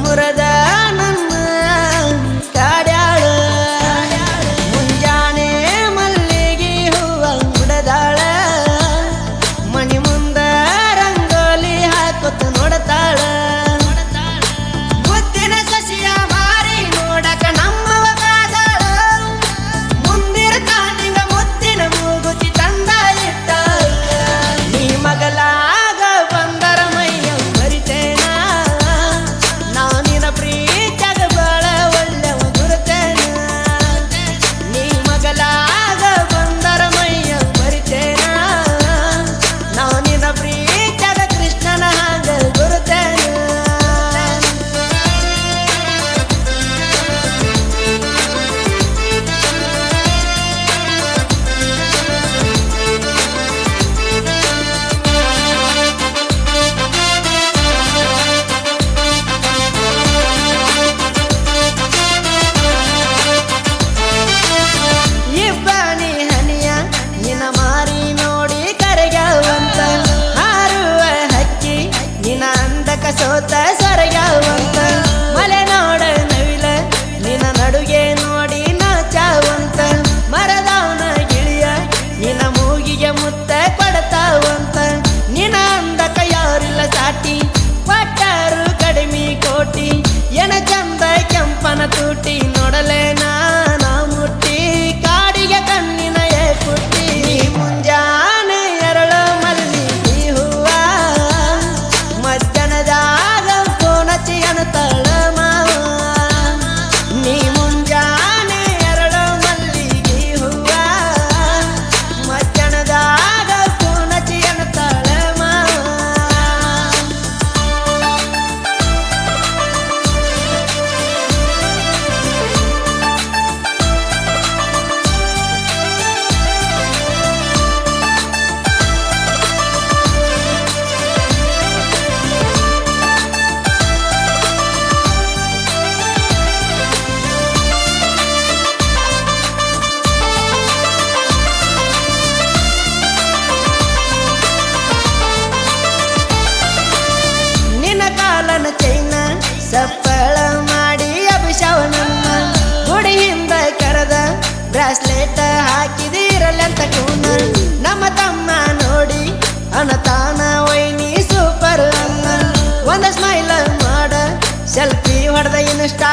ಮುರದ ನನ್ನ ಕಾಡ್ಯಾಳ ಮುಂಜಾನೆ ಮಲ್ಲಿಗೆ ಹೂವ ಮುಡದಾಳ ಮಣಿ ಮುಂದ ರಂಗೋಲಿ ಹಾಕುತ್ತ ನೋಡತಾಳ ಮುದ್ದಿನ ಸಸಿಯ ಮಾರಿ ನೋಡಕ ನಮ್ಮವ ಕಾದಾಳ ಮುಂದಿರ್ತಾನಿಂಗ ಮುದ್ದಿನ ಮೂಗುತಿ ತಂದ ಇಟ್ಟಾಳ ನೀ ಮಗಲಾಗ ಬಂದರ ಮೈಯ ಮರಿತೇನ ನಾನಿನ ಪ್ರೀತ್ಯಾಗ ಬಾಳ ಒಳ್ಳೆವ ಗುರುತೇನ ನೀ ಮಗಲಾಗ ಬಂದರ ಮೈಯ ಮರಿತೇನ ನಾನಿನ ಪ್ರೀತ್ಯಾಗ ಕೃಷ್ಣನ ಹಾಗ ಗುರುತೇನ ಇಬ್ಬನಿ ಹನಿಯ ನಿನ ಮಾರಿ ನೋಡಿ ಕರೆಗವಂತ ಹಾರುವ ಹಕ್ಕಿ ನಿನ ಅಂದಕ ಸೋತ ಸರಗವಂತ ಮಲೆ ನೋಡ ನವಿಲ ನಿನ ನಡುಗೆ ನೋಡಿ ನಾಚಾವಂತ ಮರದವನ ಗಿಳಿಯ ನಿನ ಮೂಗಿಗೆ ಮುತ್ತ ಕೊಡತಾವಂತ ನಿನ ಅಂದಕ ಯಾರಿಲ್ಲ ಸಾಟಿ ಒಟ್ಟಾರು ಕಡಿಮೆ ಕೋಟಿ ಎನ ಚಂದ ಕೆಂಪನ ತೂಟಿ ನೋಡಲೇನ ನಾ ಮುಟ್ಟಿ ಕಾಡಿಗೆ ಕಣ್ಣಿನ ಪುಟ್ಟಿ ಮುಂಜಾನೆ ಎರಳು ಮಲ್ಲಿಗೆ ಹೂವ ಮಧ್ಯಾಹ್ನದಾಗ ಕೋನಚಿ ಅನ್ನತಾಳ ಮಾವ ನೀ ಮುಂಜಾನೆ ಎರಳು ಮಲ್ಲಿಗೆ ಹೂವ ಮಧ್ಯಾಹ್ನದಾಗ ಕೋನಚಿ ಅನ್ನತಾಳ ಮಾವ ನಿನ್ನ ಕಾಲನ ಚೈನ ಸಪ್ಪಳ ಮಾಡಿ ಅಭಿಷವನನ್ನ ಗುಡಿಯಿಂದ ಕರೆದ ಬ್ರಾಸ್ಲೆಟ್ ಹಾಕಿದಿರಲ್ಲಂತ ಕೂನ ನಮ್ಮ ತಮ್ಮ ನೋಡಿ ಅನತಾನ ವೈನಿ ಸೂಪರ್ ಅನ್ನ ಒಂದ ಸ್ಮೈಲ್ ಮಾಡ ಸೆಲ್ಫಿ ಹೊಡೆದ ಇನ್ಸ್ಟಾ